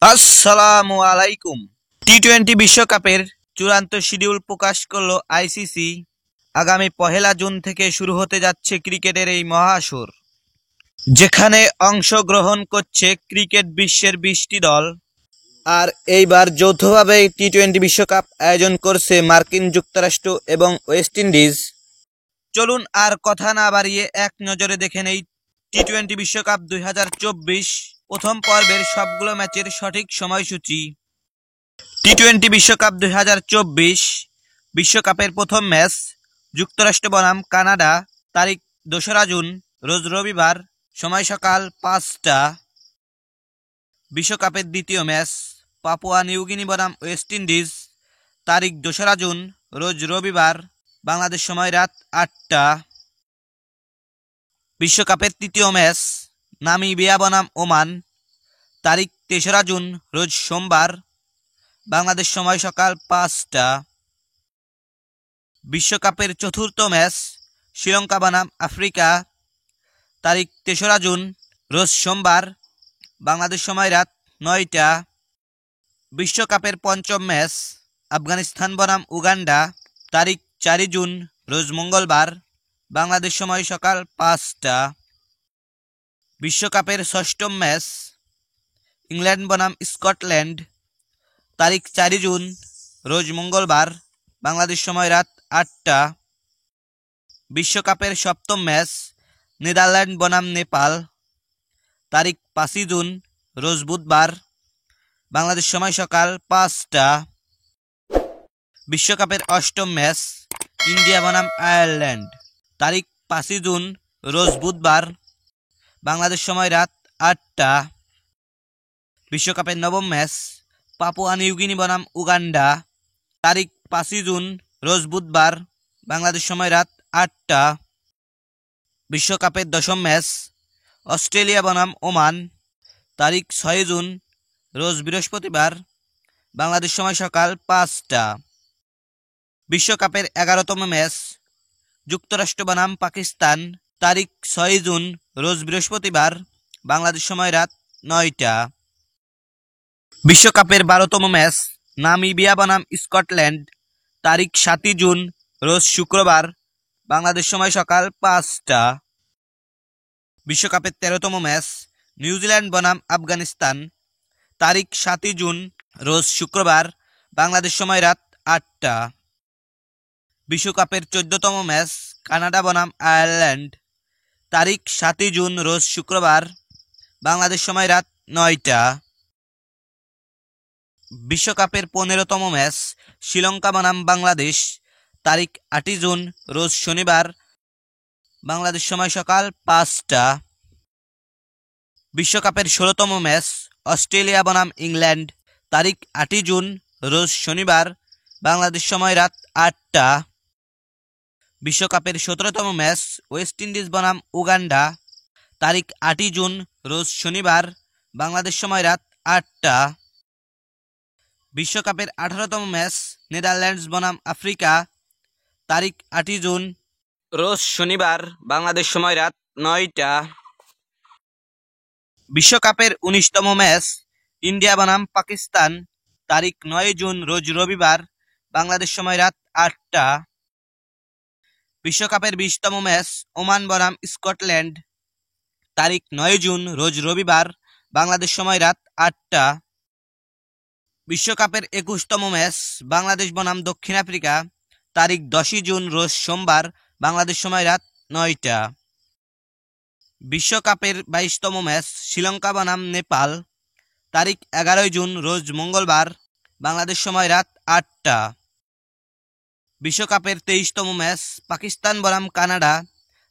আসসালামু আলাইকুম। টি-টোয়েন্টি বিশ্বকাপের চূড়ান্ত শিডিউল প্রকাশ করল আইসিসি। আগামী ১ জুন থেকে শুরু হতে যাচ্ছে ক্রিকেটের এই মহাসুর, যেখানে অংশগ্রহণ করছে ক্রিকেট বিশ্বের ২০টি দল। আর এইবার যৌথভাবে টি-টোয়েন্টি বিশ্বকাপ আয়োজন করছে মার্কিন যুক্তরাষ্ট্র এবং ওয়েস্ট ইন্ডিজ। চলুন আর কথা না বাড়িয়ে এক নজরে দেখে নেই টি-টোয়েন্টি বিশ্বকাপ ২০২৪ প্রথম পর্বের সবগুলো ম্যাচের সঠিক সময়সূচি। টি-টোয়েন্টি বিশ্বকাপ ২০২৪ বিশ্বকাপের প্রথম ম্যাচ যুক্তরাষ্ট্র বনাম কানাডা, তারিখ ২রা জুন, রোজ রবিবার, সময় সকাল ৫টা। বিশ্বকাপের দ্বিতীয় ম্যাচ পাপুয়া নিউগিনি বনাম ওয়েস্ট ইন্ডিজ, তারিখ ২রা জুন, রোজ রবিবার, বাংলাদেশ সময় রাত ৮টা। বিশ্বকাপের তৃতীয় ম্যাচ নামিবিয়া বনাম ওমান, তারিখ ৩রা জুন, রোজ সোমবার, বাংলাদেশ সময় সকাল ৫টা। বিশ্বকাপের চতুর্থ ম্যাচ শ্রীলঙ্কা বনাম আফ্রিকা, তারিখ ৩রা জুন, রোজ সোমবার, বাংলাদেশ সময় রাত ৯টা। বিশ্বকাপের পঞ্চম ম্যাচ আফগানিস্তান বনাম উগান্ডা, তারিখ ৪ জুন, রোজ মঙ্গলবার, বাংলাদেশ সময় সকাল ৫টা। বিশ্বকাপের ষষ্ঠ ম্যাচ ইংল্যান্ড বনাম স্কটল্যান্ড, তারিখ ৪ জুন, রোজ মঙ্গলবার, বাংলাদেশ সময় রাত ৮টা। বিশ্বকাপের সপ্তম ম্যাচ নেদারল্যান্ড বনাম নেপাল, তারিখ ৫ জুন, রোজ বুধবার, বাংলাদেশ সময় সকাল ৫টা। বিশ্বকাপের অষ্টম ম্যাচ ইন্ডিয়া বনাম আয়ারল্যান্ড, তারিখ ৫ জুন, রোজ বুধবার, বাংলাদেশ সময় রাত ৮টা। বিশ্বকাপের নবম ম্যাচ পাপুয়া নিউগিনি বনাম উগান্ডা, তারিখ ৫ জুন, রোজ বুধবার, বাংলাদেশ সময় রাত ৮টা। বিশ্বকাপের দশম ম্যাচ অস্ট্রেলিয়া বনাম ওমান, তারিখ ৬ জুন, রোজ বৃহস্পতিবার, বাংলাদেশ সময় সকাল ৫টা। বিশ্বকাপের ১১তম ম্যাচ যুক্তরাষ্ট্র বনাম পাকিস্তান, তারিখ ৬ জুন, রোজ বৃহস্পতিবার, বাংলাদেশ সময় রাত ৯টা। বিশ্বকাপের ১২তম ম্যাচ নামিবিয়া বনাম স্কটল্যান্ড, তারিখ ৭ জুন, রোজ শুক্রবার, বাংলাদেশ সময় সকাল ৫টা। বিশ্বকাপের ১৩তম ম্যাচ নিউজিল্যান্ড বনাম আফগানিস্তান, তারিখ ৭ জুন, রোজ শুক্রবার, বাংলাদেশ সময় রাত ৮টা। বিশ্বকাপের ১৪তম ম্যাচ কানাডা বনাম আয়ারল্যান্ড, তারিখ ৭ জুন, রোজ শুক্রবার, বাংলাদেশ সময় রাত ৯টা। বিশ্বকাপের ১৫তম ম্যাচ শ্রীলঙ্কা বনাম বাংলাদেশ, তারিখ ৮ জুন, রোজ শনিবার, বাংলাদেশ সময় সকাল ৫টা। বিশ্বকাপের ১৬তম ম্যাচ অস্ট্রেলিয়া বনাম ইংল্যান্ড, তারিখ ৮ জুন, রোজ শনিবার, বাংলাদেশ সময় রাত ৮টা। বিশ্বকাপের ১৭তম ম্যাচ ওয়েস্ট ইন্ডিজ বনাম উগান্ডা, তারিখ ৮ জুন, রোজ শনিবার, বাংলাদেশ সময় রাত ৮টা। বিশ্বকাপের ১৮তম ম্যাচ নেদারল্যান্ডস বনাম আফ্রিকা, তারিখ ৮ জুন, রোজ শনিবার, বাংলাদেশ সময় রাত ৯টা। বিশ্বকাপের ১৯তম ম্যাচ ইন্ডিয়া বনাম পাকিস্তান, তারিখ ৯ জুন, রোজ রবিবার, বাংলাদেশ সময় রাত ৮টা। বিশ্বকাপের ২০তম ম্যাচ ওমান বনাম স্কটল্যান্ড, তারিখ ৯ জুন, রোজ রবিবার, বাংলাদেশ সময় রাত ৮টা। বিশ্বকাপের ২১তম ম্যাচ বাংলাদেশ বনাম দক্ষিণ আফ্রিকা, তারিখ ১০ জুন, রোজ সোমবার, বাংলাদেশ সময় রাত ৯টা। বিশ্বকাপের ২২তম ম্যাচ শ্রীলঙ্কা বনাম নেপাল, তারিখ ১১ জুন, রোজ মঙ্গলবার, বাংলাদেশ সময় রাত ৮টা। বিশ্বকাপের ২৩তম ম্যাচ পাকিস্তান বনাম কানাডা,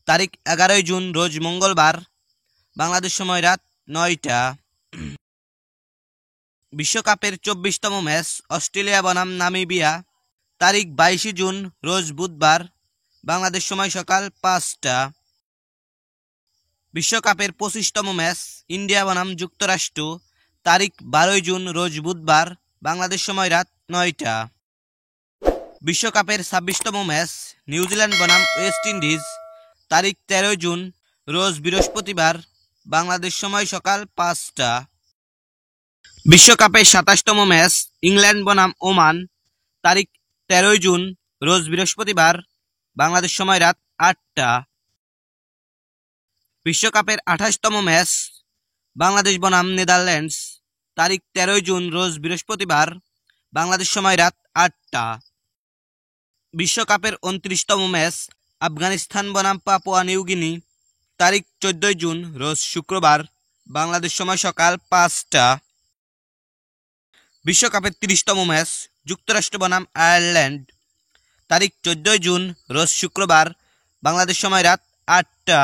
তারিখ ১১ জুন, রোজ মঙ্গলবার, বাংলাদেশ সময় রাত ৯টা। বিশ্বকাপের ২৪তম ম্যাচ অস্ট্রেলিয়া বনাম নামিবিয়া, তারিখ ২২ জুন, রোজ বুধবার, বাংলাদেশ সময় সকাল ৫টা। বিশ্বকাপের ২৫তম ম্যাচ ইন্ডিয়া বনাম যুক্তরাষ্ট্র, তারিখ ১২ জুন, রোজ বুধবার, বাংলাদেশ সময় রাত ৯টা। বিশ্বকাপের ২৬তম ম্যাচ নিউজিল্যান্ড বনাম ওয়েস্ট ইন্ডিজ, তারিখ ১৩ জুন, রোজ বৃহস্পতিবার, বাংলাদেশ সময় সকাল ৫টা। বিশ্বকাপের ২৭তম ম্যাচ ইংল্যান্ড বনাম ওমান, তারিখ ১৩ জুন, রোজ বৃহস্পতিবার, বাংলাদেশ সময় রাত ৮টা। বিশ্বকাপের ২৮তম ম্যাচ বাংলাদেশ বনাম নেদারল্যান্ডস, তারিখ ১৩ জুন, রোজ বৃহস্পতিবার, বাংলাদেশ সময় রাত ৮টা। বিশ্বকাপের ২৯তম ম্যাচ আফগানিস্তান বনাম পাপুয়া নিউগিনি, তারিখ ১৪ জুন, রোজ শুক্রবার, বাংলাদেশ সময় সকাল ৫টা। বিশ্বকাপের ৩০তম ম্যাচ যুক্তরাষ্ট্র বনাম আয়ারল্যান্ড, তারিখ ১৪ জুন, রোজ শুক্রবার, বাংলাদেশ সময় রাত ৮টা।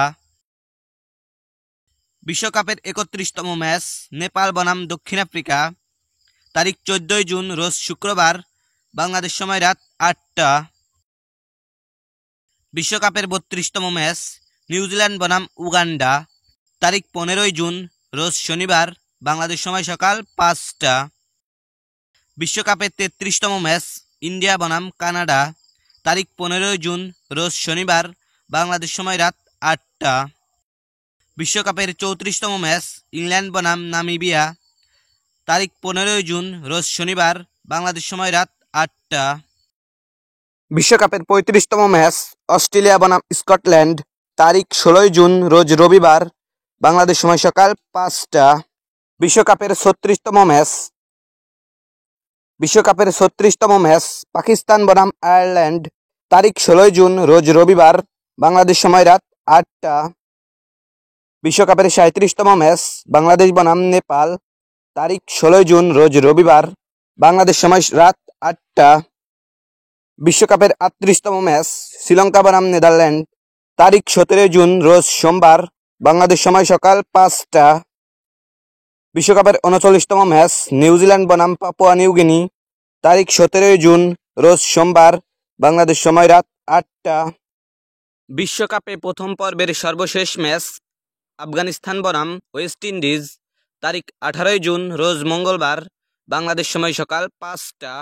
বিশ্বকাপের ৩১তম ম্যাচ নেপাল বনাম দক্ষিণ আফ্রিকা, তারিখ ১৪ জুন, রোজ শুক্রবার, বাংলাদেশ সময় রাত ৮টা। বিশ্বকাপের ৩২তম ম্যাচ নিউজিল্যান্ড বনাম উগান্ডা, তারিখ ১৫ জুন, রোজ শনিবার, বাংলাদেশ সময় সকাল ৫টা। বিশ্বকাপের ৩৩তম ম্যাচ ইন্ডিয়া বনাম কানাডা, তারিখ ১৫ জুন, রোজ শনিবার, বাংলাদেশ সময় রাত ৮টা। বিশ্বকাপের ৩৪তম ম্যাচ ইংল্যান্ড বনাম নামিবিয়া, তারিখ ১৫ জুন, রোজ শনিবার, বাংলাদেশ সময় রাত ৮টা। বিশ্বকাপের ৩৫তম ম্যাচ অস্ট্রেলিয়া বনাম স্কটল্যান্ড, তারিখ ১৬ জুন, রোজ রবিবার, বাংলাদেশ সময় সকাল ৫টা। বিশ্বকাপের ৩৬তম ম্যাচ পাকিস্তান বনাম আয়ারল্যান্ড, তারিখ ১৬ জুন, রোজ রবিবার, বাংলাদেশ সময় রাত ৮টা। বিশ্বকাপের ৩৭তম ম্যাচ বাংলাদেশ বনাম নেপাল, তারিখ ১৬ জুন, রোজ রবিবার, বাংলাদেশ সময় রাত ৮টা। বিশ্বকাপের ৩৮তম ম্যাচ শ্রীলঙ্কা বনাম নেদারল্যান্ড, তারিখ ১৭ জুন, রোজ সোমবার, বাংলাদেশ সময় সকাল ৫টা। বিশ্বকাপের ৩৯তম ম্যাচ নিউজিল্যান্ড বনাম পাপুয়া নিউগিনি, তারিখ ১৭ জুন, রোজ সোমবার, বাংলাদেশ সময় রাত ৮টা। বিশ্বকাপে প্রথম পর্বের সর্বশেষ ম্যাচ আফগানিস্তান বনাম ওয়েস্ট ইন্ডিজ, তারিখ ১৮ জুন, রোজ মঙ্গলবার, বাংলাদেশ সময় সকাল ৫টা।